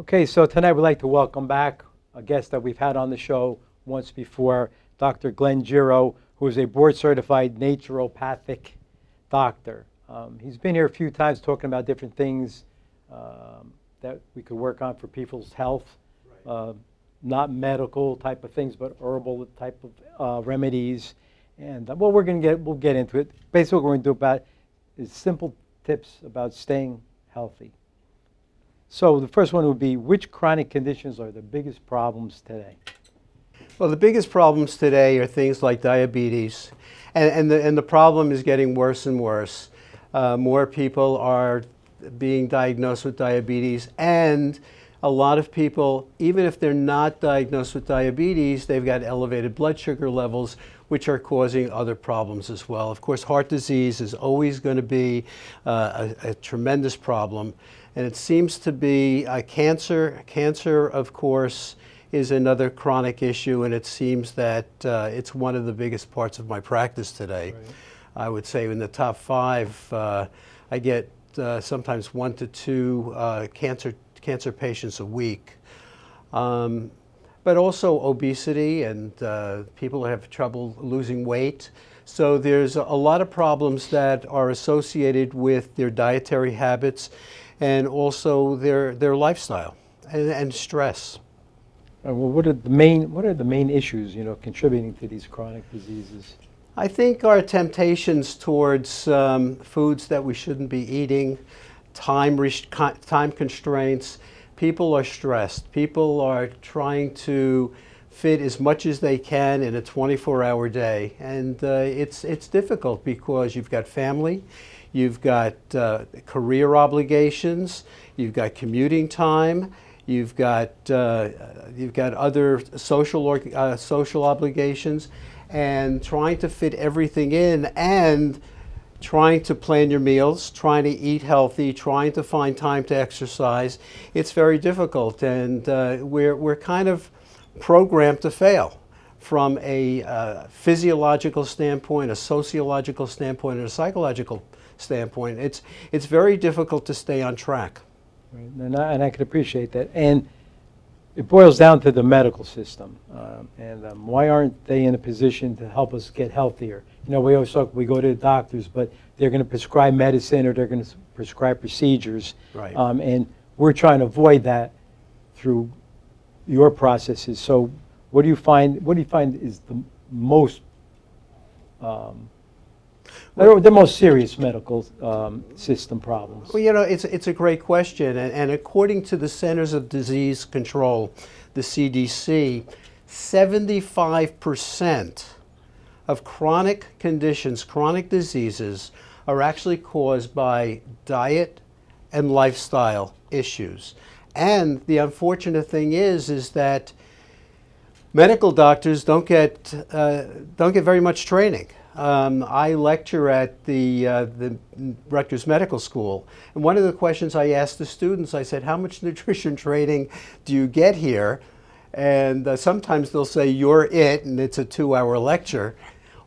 Okay, so tonight we'd like to welcome back a guest that we've had on the show once before, Dr. Gero, who is a board-certified naturopathic doctor. He's been here a few times talking about different things that we could work on for people's health, not medical type of things, but herbal type of remedies. And we'll get into it. Basically, what we're going to do about is simple tips about staying healthy. So the first one would be, which chronic conditions are the biggest problems today? Well, the biggest problems today are things like diabetes, and the problem is getting worse and worse. More people are being diagnosed with diabetes, and a lot of people, even if they're not diagnosed with diabetes, they've got elevated blood sugar levels, which are causing other problems as well. Of course, heart disease is always going to be a tremendous problem, and it seems to be cancer. Cancer, of course, is another chronic issue, and it seems that it's one of the biggest parts of my practice today. Right. I would say in the top 5, I get sometimes 1 to 2 cancer patients a week. But also obesity, and people have trouble losing weight. So there's a lot of problems that are associated with their dietary habits and also their lifestyle and stress. Well, what are the main issues, contributing to these chronic diseases? I think our temptations towards foods that we shouldn't be eating, time constraints. People are stressed. People are trying to fit as much as they can in a 24-hour day, and it's difficult because you've got family, you've got career obligations, you've got commuting time, you've got other social obligations, and trying to fit everything in, and trying to plan your meals, trying to eat healthy, trying to find time to exercise. It's very difficult, and we're kind of programmed to fail from a physiological standpoint, a sociological standpoint, and a psychological standpoint. It's very difficult to stay on track. Right. And I can appreciate that. And it boils down to the medical system. Why aren't they in a position to help us get healthier? We always talk, we go to the doctors, but they're going to prescribe medicine or they're going to prescribe procedures. Right. And we're trying to avoid that through your processes. So what do you find is the most serious medical system problems? Well, it's a great question, and according to the Centers of Disease Control, the CDC, 75% of chronic conditions, chronic diseases, are actually caused by diet and lifestyle issues. And the unfortunate thing is that medical doctors don't get very much training. I lecture at the Rutgers Medical School, and one of the questions I asked the students, I said, how much nutrition training do you get here? And sometimes they'll say, you're it, and it's a 2-hour lecture,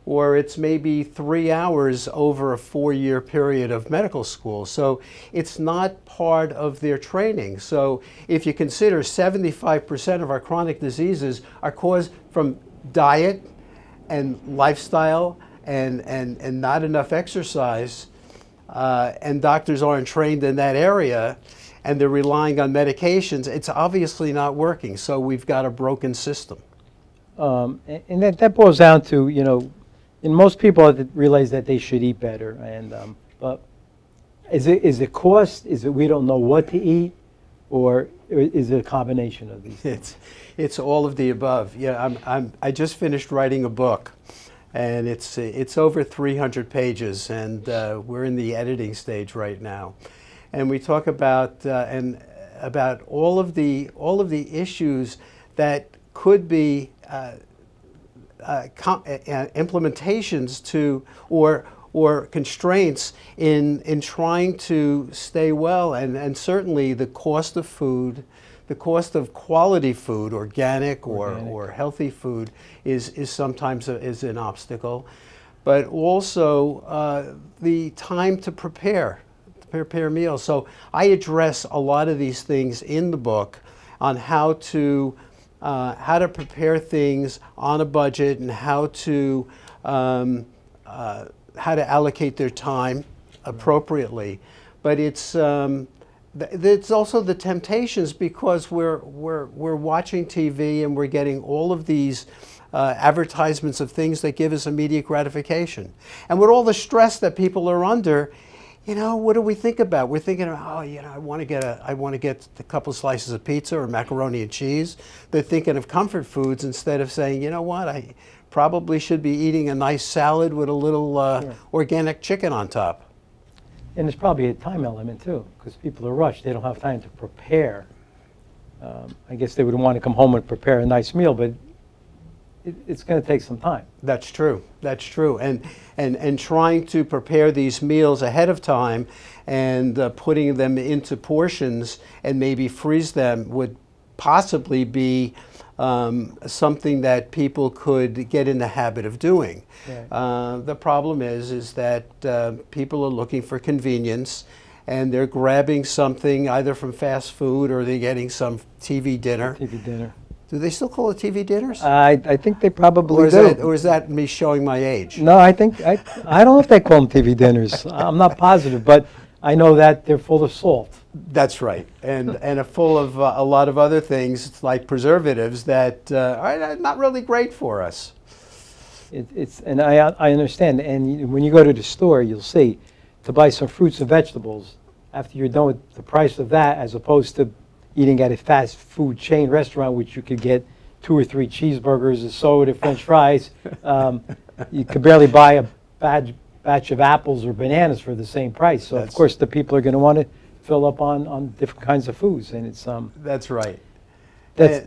or it's maybe 3 hours over a 4-year period of medical school. So it's not part of their training. So if you consider 75% of our chronic diseases are caused from diet and lifestyle and not enough exercise, and doctors aren't trained in that area, and they're relying on medications, it's obviously not working. So we've got a broken system. And that boils down to, and most people realize that they should eat better. But is it cost? Is it we don't know what to eat? Or is it a combination of these things? It's all of the above. Yeah, I just finished writing a book, and it's over 300 pages, and we're in the editing stage right now, and we talk about all of the issues that could be implementations to or constraints in trying to stay well, and certainly the cost of food, the cost of quality food, organic. Or healthy food is sometimes an obstacle, but also the time to prepare prepare meals. So I address a lot of these things in the book on how to prepare things on a budget and how to allocate their time appropriately. But it's also the temptations, because we're watching TV and we're getting all of these advertisements of things that give us immediate gratification. And with all the stress that people are under, what do we think about? We're thinking, I want to get a couple slices of pizza or macaroni and cheese. They're thinking of comfort foods instead of saying, you know what, I probably should be eating a nice salad with a little Sure. organic chicken on top. And there's probably a time element too, because people are rushed. They don't have time to prepare. I guess they would want to come home and prepare a nice meal, but it's going to take some time. That's true. That's true. And trying to prepare these meals ahead of time and putting them into portions and maybe freeze them would possibly be something that people could get in the habit of doing. Right. The problem is that people are looking for convenience, and they're grabbing something either from fast food or they're getting some TV dinner. TV dinner. Do they still call it TV dinners? I think they probably do. Or is that me showing my age? No, I think I don't know if they call them TV dinners. I'm not positive, but I know that they're full of salt. That's right, and are full of a lot of other things like preservatives that are not really great for us. And I understand. And when you go to the store, you'll see to buy some fruits and vegetables. After you're done with the price of that, as opposed to eating at a fast food chain restaurant, which you could get 2 or 3 cheeseburgers, a soda, French fries. You could barely buy a batch of apples or bananas for the same price. So of course the people are going to want to fill up on different kinds of foods, and it's That's right. that's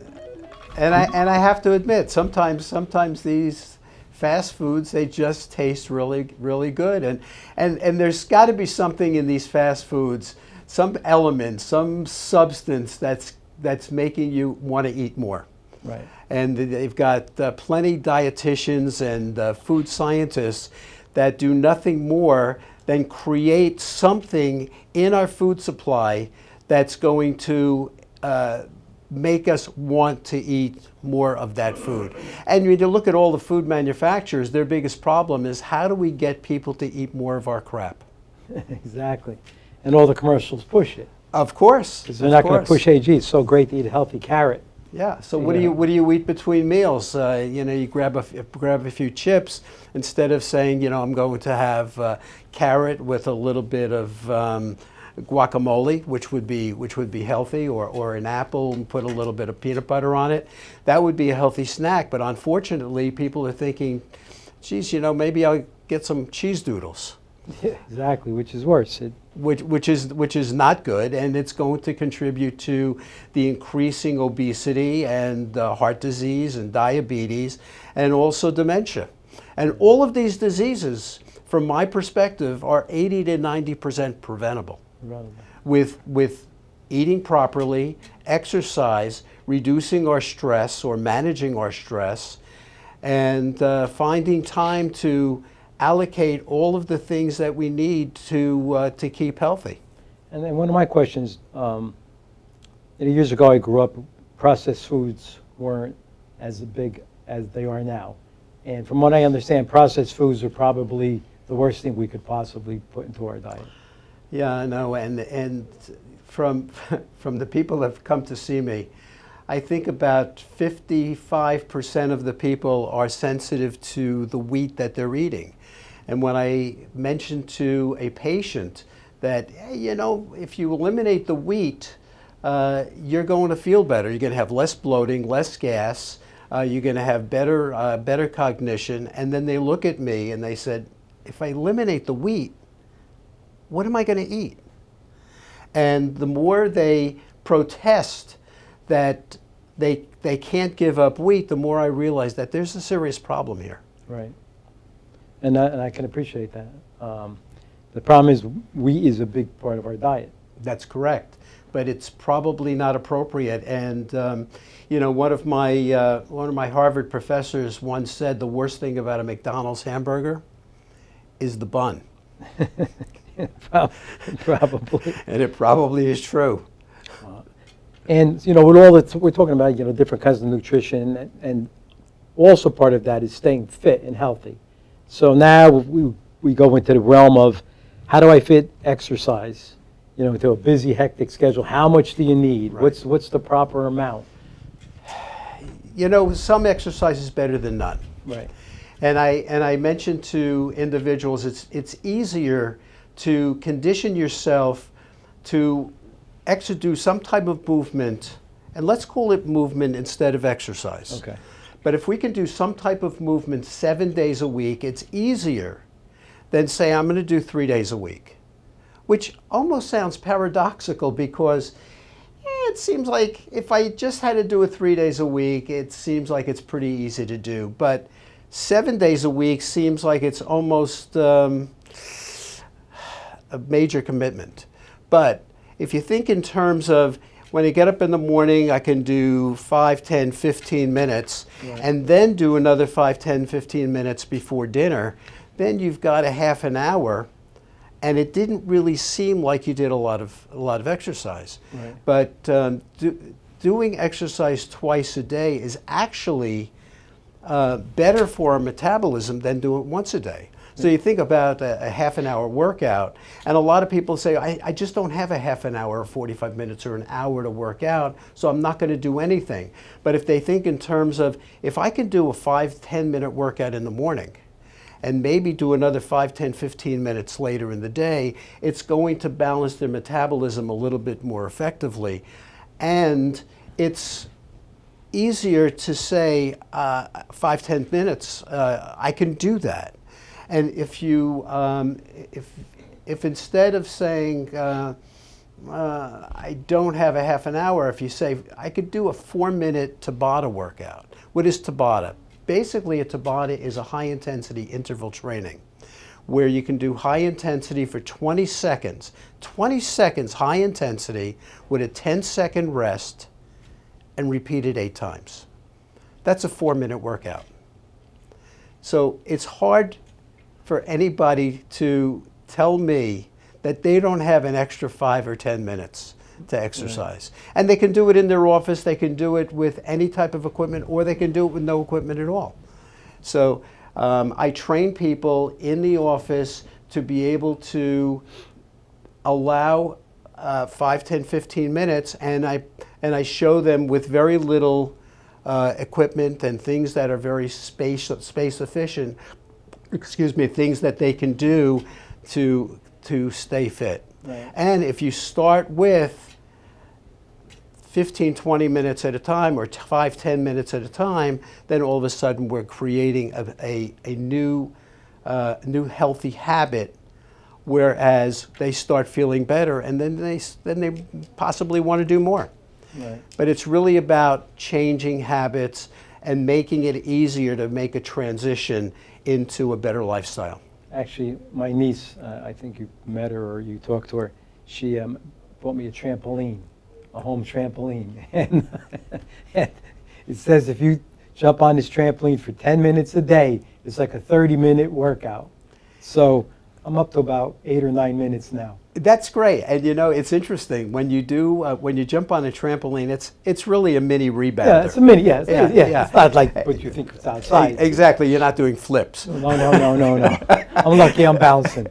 And I have to admit, sometimes these fast foods, they just taste really, really good. And there's got to be something in these fast foods, some element, some substance that's making you want to eat more. right. And they've got plenty dietitians and food scientists that do nothing more than create something in our food supply that's going to make us want to eat more of that food. And when you look at all the food manufacturers, their biggest problem is, how do we get people to eat more of our crap? Exactly. And all the commercials push it. Of course. Because they're not going to push, hey, gee, it's so great to eat a healthy carrot. Yeah. So what do you eat between meals? You grab a few chips instead of saying, I'm going to have carrot with a little bit of guacamole, which would be healthy, or an apple and put a little bit of peanut butter on it. That would be a healthy snack. But unfortunately, people are thinking, geez, maybe I'll get some cheese doodles. Yeah, exactly, which is worse. Which is not good, and it's going to contribute to the increasing obesity and heart disease and diabetes and also dementia. And all of these diseases, from my perspective, are 80 to 90% preventable with eating properly, exercise, reducing our stress or managing our stress, and finding time to allocate all of the things that we need to keep healthy. And then one of my questions, years ago I grew up, processed foods weren't as big as they are now. And from what I understand, processed foods are probably the worst thing we could possibly put into our diet. Yeah, I know, and from the people that have come to see me, I think about 55% of the people are sensitive to the wheat that they're eating. And when I mentioned to a patient that, hey, if you eliminate the wheat, you're going to feel better. You're going to have less bloating, less gas. You're going to have better cognition. And then they look at me and they said, if I eliminate the wheat, what am I going to eat? And the more they protest that they can't give up wheat, the more I realize that there's a serious problem here. Right. And I can appreciate that. The problem is wheat is a big part of our diet. That's correct, but it's probably not appropriate. And one of my Harvard professors once said the worst thing about a McDonald's hamburger is the bun. Probably. And it probably is true. And, with all that, we're talking about, different kinds of nutrition, and also part of that is staying fit and healthy. So now we go into the realm of how do I fit exercise, into a busy, hectic schedule? How much do you need? Right. What's the proper amount? Some exercise is better than none. Right. And I mentioned to individuals, it's easier to condition yourself to do some type of movement, and let's call it movement instead of exercise. Okay. But if we can do some type of movement 7 days a week, it's easier than say I'm going to do 3 days a week, which almost sounds paradoxical because it seems like if I just had to do it 3 days a week, it seems like it's pretty easy to do. But 7 days a week seems like it's almost a major commitment. But if you think in terms of when I get up in the morning, I can do 5, 10, 15 minutes, Right. and then do another 5, 10, 15 minutes before dinner, then you've got a half an hour, and it didn't really seem like you did a lot of exercise. Right. But doing exercise twice a day is actually better for our metabolism than doing it once a day. So you think about a half an hour workout, and a lot of people say, I just don't have a half an hour or 45 minutes or an hour to work out, so I'm not going to do anything. But if they think in terms of, if I can do a 5, 10-minute workout in the morning, and maybe do another 5, 10, 15 minutes later in the day, it's going to balance their metabolism a little bit more effectively. And it's easier to say 5, 10 minutes, I can do that. And if you, if instead of saying, I don't have a half an hour, if you say, I could do a 4-minute Tabata workout. What is Tabata? Basically, a Tabata is a high-intensity interval training where you can do high intensity for 20 seconds. 20 seconds high intensity with a 10-second rest and repeat it 8 times. That's a 4-minute workout. So it's hard for anybody to tell me that they don't have an extra 5 or 10 minutes to exercise. Right. And they can do it in their office, they can do it with any type of equipment, or they can do it with no equipment at all. So I train people in the office to be able to allow 5, 10, 15 minutes, and I show them with very little equipment and things that are very space efficient, things that they can do to stay fit. Right. And if you start with 15, 20 minutes at a time, or 5, 10 minutes at a time, then all of a sudden we're creating a new healthy habit, whereas they start feeling better, and then they possibly want to do more. Right. But it's really about changing habits and making it easier to make a transition into a better lifestyle. Actually, my niece, I think you met her or you talked to her, she bought me a trampoline, a home trampoline. And it says if you jump on this trampoline for 10 minutes a day, it's like a 30-minute workout. So I'm up to about 8 or 9 minutes now. That's great, and it's interesting when you do when you jump on a trampoline. It's really a mini rebounder. Yeah, it's a mini. Yeah, yeah. It's not like what you think it's outside. Exactly, you're not doing flips. No. I'm lucky I'm bouncing.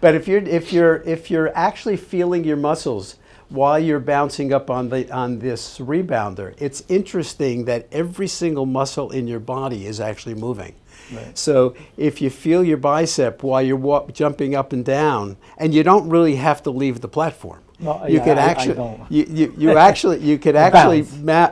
But if you're actually feeling your muscles while you're bouncing up on this rebounder, it's interesting that every single muscle in your body is actually moving. Right. So if you feel your bicep while you're jumping up and down, and you don't really have to leave the platform. No, You yeah, could I actually don't. you could actually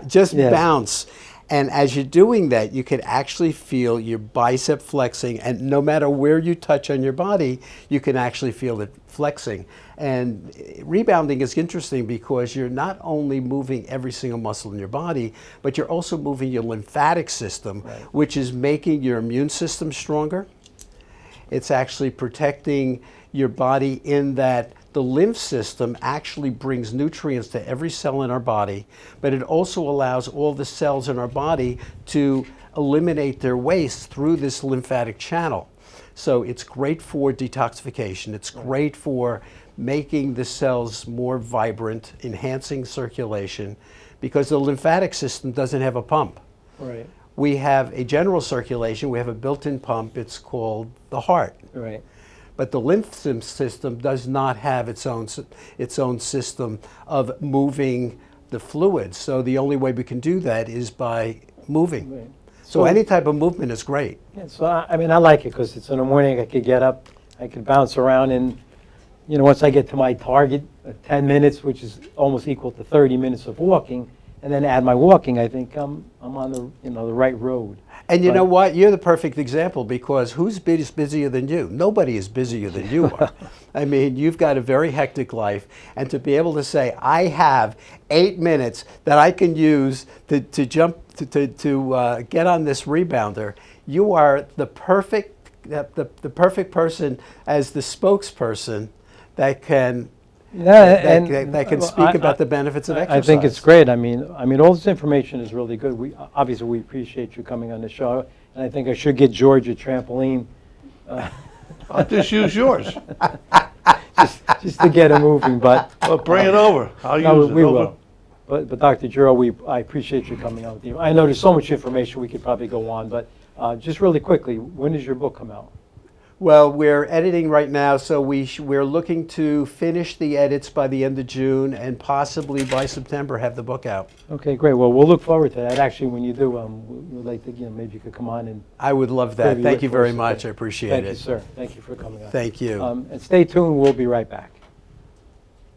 just Yes. bounce. And as you're doing that, you can actually feel your bicep flexing, and no matter where you touch on your body, you can actually feel it flexing. And rebounding is interesting because you're not only moving every single muscle in your body, but you're also moving your lymphatic system, Right. which is making your immune system stronger. It's actually protecting your body in that the lymph system actually brings nutrients to every cell in our body, but it also allows all the cells in our body to eliminate their waste through this lymphatic channel. So it's great for detoxification. It's great for making the cells more vibrant, enhancing circulation, because the lymphatic system doesn't have a pump. Right. We have a general circulation. We have a built-in pump. It's called the heart. Right. But the lymph system does not have its own system of moving the fluids. So the only way we can do that is by moving. Right. So any type of movement is great. Yeah, so I mean, I like it because it's in the morning. I could get up, I could bounce around, and once I get to my target, 10 minutes, which is almost equal to 30 minutes of walking, and then add my walking, I think I'm on the right road. And you know what? You're the perfect example, because who's busier than you? Nobody is busier than you are. I mean, you've got a very hectic life, and to be able to say, I have 8 minutes that I can use to jump to get on this rebounder, you are the perfect person as the spokesperson that can that can speak about the benefits of exercise. I think it's great. I mean, all this information is really good. Obviously we appreciate you coming on the show, and I think I should get George a trampoline. I'll just use yours. just to get him moving, but Well, bring it over. I'll no, use it. we Over. will. But Dr. Gero, I appreciate you coming out with you. I know there's so much information we could probably go on, but just really quickly, when does your book come out? Well, we're editing right now, so we're looking to finish the edits by the end of June, and possibly by September have the book out. Okay, great. Well, we'll look forward to that. Actually, when you do, we'd like to, maybe you could come on and I would love that. preview Thank it you for very us. much. I appreciate thank it. you, sir. Thank you for coming on. Thank you. And stay tuned. We'll be right back.